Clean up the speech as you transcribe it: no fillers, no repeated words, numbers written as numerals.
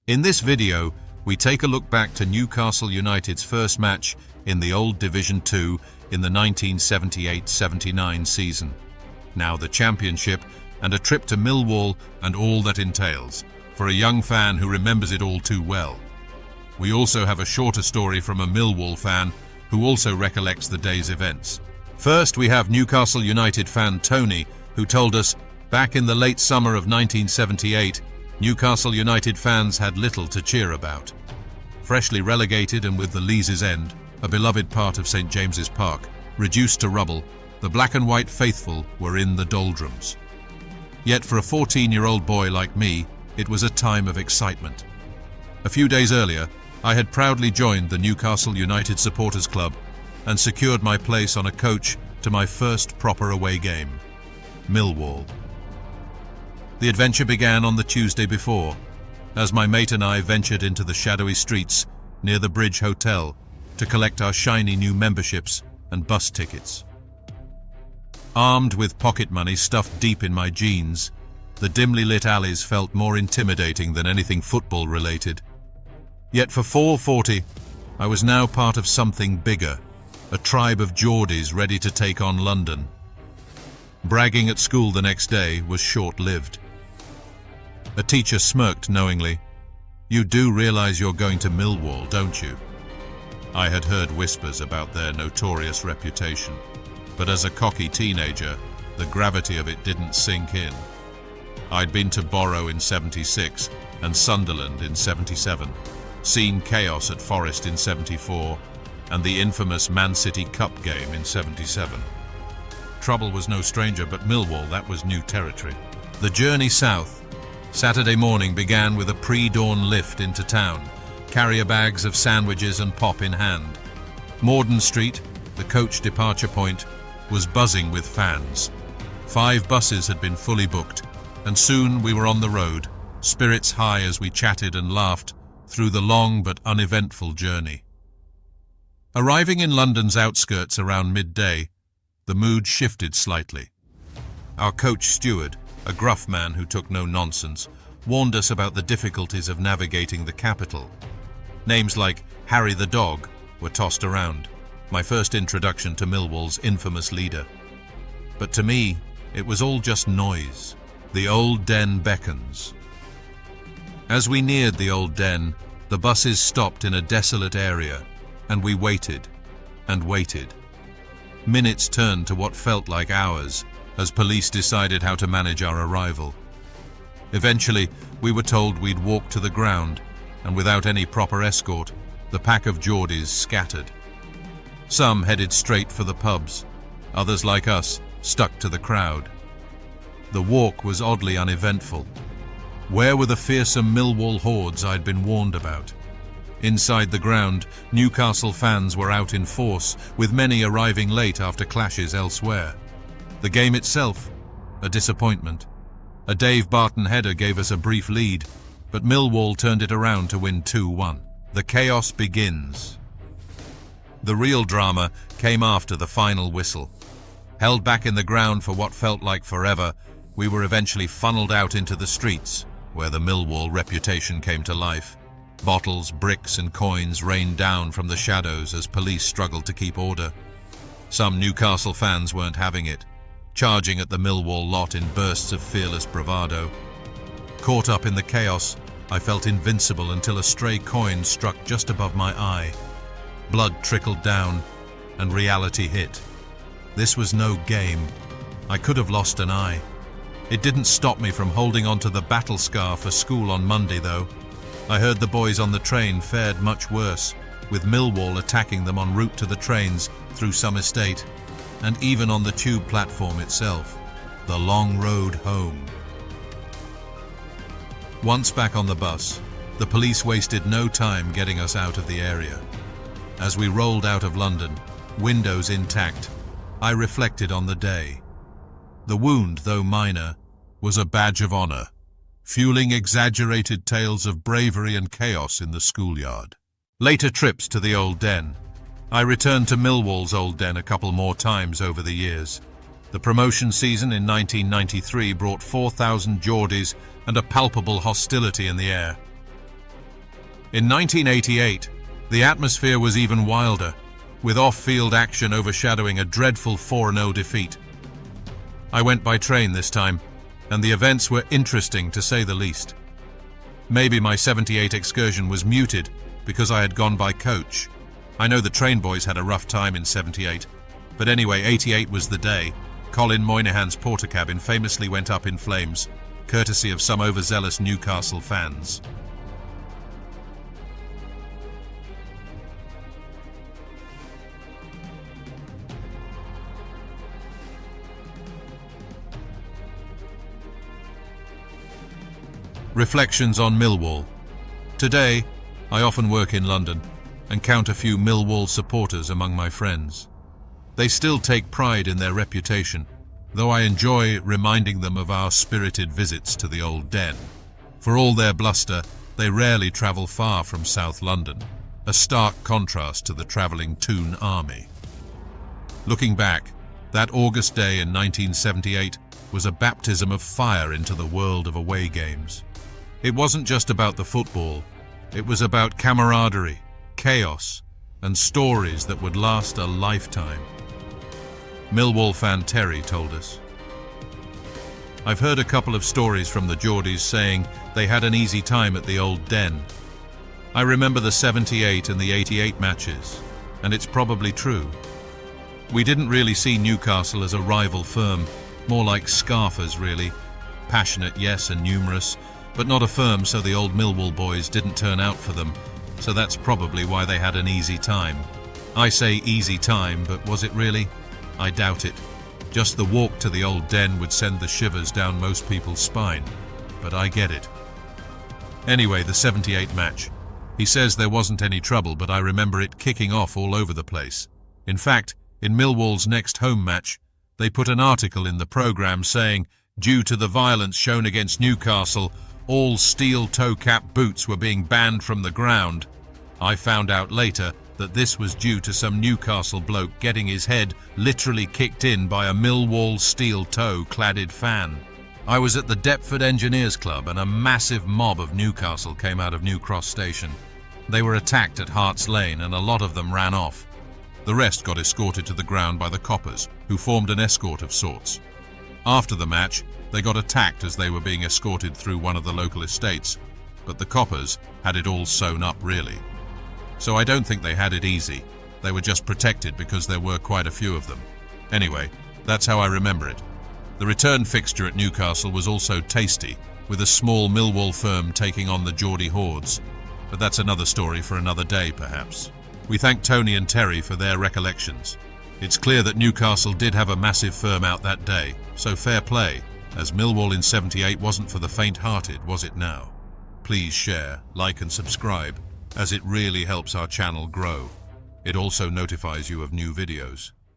In this video, we take a look back to Newcastle United's first match in the old Division 2 in the 1978-79 season. Now the Championship, and a trip to Millwall and all that entails, for a young fan who remembers it all too well. We also have a shorter story from a Millwall fan who also recollects the day's events. First, we have Newcastle United fan Tony, who told us, back in the late summer of 1978, Newcastle United fans had little to cheer about. Freshly relegated and with the Lees' End, a beloved part of St James's Park, reduced to rubble, the black and white faithful were in the doldrums. Yet for a 14-year-old boy like me, it was a time of excitement. A few days earlier, I had proudly joined the Newcastle United Supporters Club and secured my place on a coach to my first proper away game, Millwall. The adventure began on the Tuesday before, as my mate and I ventured into the shadowy streets near the Bridge Hotel to collect our shiny new memberships and bus tickets. Armed with pocket money stuffed deep in my jeans, the dimly lit alleys felt more intimidating than anything football-related. Yet for 4:40, I was now part of something bigger, a tribe of Geordies ready to take on London. Bragging at school the next day was short-lived. A teacher smirked knowingly. "You do realize you're going to Millwall, don't you?" I had heard whispers about their notorious reputation, but as a cocky teenager, the gravity of it didn't sink in. I'd been to Borough in '76 and Sunderland in '77, seen chaos at Forest in '74, and the infamous Man City Cup game in '77. Trouble was no stranger, but Millwall, that was new territory. The journey south, Saturday morning, began with a pre-dawn lift into town, carrier bags of sandwiches and pop in hand. Morden Street, the coach departure point, was buzzing with fans. 5 buses had been fully booked, and soon we were on the road, spirits high as we chatted and laughed through the long but uneventful journey. Arriving in London's outskirts around midday, the mood shifted slightly. Our coach steward, a gruff man who took no nonsense, warned us about the difficulties of navigating the capital. Names like Harry the Dog were tossed around, my first introduction to Millwall's infamous leader. But to me, it was all just noise. The old den beckons. As we neared the old den, the buses stopped in a desolate area, and we waited and waited. Minutes turned to what felt like hours as police decided how to manage our arrival. Eventually, we were told we'd walk to the ground, and without any proper escort, the pack of Geordies scattered. Some headed straight for the pubs, others like us stuck to the crowd. The walk was oddly uneventful. Where were the fearsome Millwall hordes I'd been warned about? Inside the ground, Newcastle fans were out in force, with many arriving late after clashes elsewhere. The game itself, a disappointment. A Dave Barton header gave us a brief lead, but Millwall turned it around to win 2-1. The chaos begins. The real drama came after the final whistle. Held back in the ground for what felt like forever, we were eventually funneled out into the streets, where the Millwall reputation came to life. Bottles, bricks and coins rained down from the shadows as police struggled to keep order. Some Newcastle fans weren't having it, charging at the Millwall lot in bursts of fearless bravado. Caught up in the chaos, I felt invincible until a stray coin struck just above my eye. Blood trickled down, and reality hit. This was no game. I could have lost an eye. It didn't stop me from holding onto the battle scar for school on Monday, though. I heard the boys on the train fared much worse, with Millwall attacking them en route to the trains through some estate, and even on the tube platform itself, the long road home. Once back on the bus, the police wasted no time getting us out of the area. As we rolled out of London, windows intact, I reflected on the day. The wound, though minor, was a badge of honor, fueling exaggerated tales of bravery and chaos in the schoolyard. Later trips to the old den. I returned to Millwall's old den a couple more times over the years. The promotion season in 1993 brought 4,000 Geordies and a palpable hostility in the air. In 1988, the atmosphere was even wilder, with off-field action overshadowing a dreadful 4-0 defeat. I went by train this time, and the events were interesting to say the least. Maybe my 78 excursion was muted because I had gone by coach. I know the train boys had a rough time in 78, but anyway, 88 was the day. Colin Moynihan's porter cabin famously went up in flames, courtesy of some overzealous Newcastle fans. Reflections on Millwall. Today, I often work in London and count a few Millwall supporters among my friends. They still take pride in their reputation, though I enjoy reminding them of our spirited visits to the old den. For all their bluster, they rarely travel far from South London, a stark contrast to the travelling Toon army. Looking back, that August day in 1978 was a baptism of fire into the world of away games. It wasn't just about the football, it was about camaraderie, chaos, and stories that would last a lifetime. Millwall fan Terry told us. I've heard a couple of stories from the Geordies saying they had an easy time at the old den. I remember the 78 and the 88 matches, and it's probably true. We didn't really see Newcastle as a rival firm, more like scarfers really. Passionate, yes, and numerous, but not a firm, so the old Millwall boys didn't turn out for them, so that's probably why they had an easy time. I say easy time, but was it really? I doubt it. Just the walk to the old den would send the shivers down most people's spine, but I get it. Anyway, the 78 match. He says there wasn't any trouble, but I remember it kicking off all over the place. In fact, in Millwall's next home match, they put an article in the programme saying, due to the violence shown against Newcastle, all steel toe-cap boots were being banned from the ground. I found out later that this was due to some Newcastle bloke getting his head literally kicked in by a Millwall steel-toe-cladded fan. I was at the Deptford Engineers Club and a massive mob of Newcastle came out of New Cross Station. They were attacked at Hart's Lane and a lot of them ran off. The rest got escorted to the ground by the coppers, who formed an escort of sorts. After the match, they got attacked as they were being escorted through one of the local estates, but the coppers had it all sewn up really. So I don't think they had it easy. They were just protected because there were quite a few of them. Anyway, that's how I remember it. The return fixture at Newcastle was also tasty, with a small Millwall firm taking on the Geordie hordes. But that's another story for another day, perhaps. We thank Tony and Terry for their recollections. It's clear that Newcastle did have a massive firm out that day, so fair play, as Millwall in 78 wasn't for the faint-hearted, was it now? Please share, like and subscribe, as it really helps our channel grow. It also notifies you of new videos.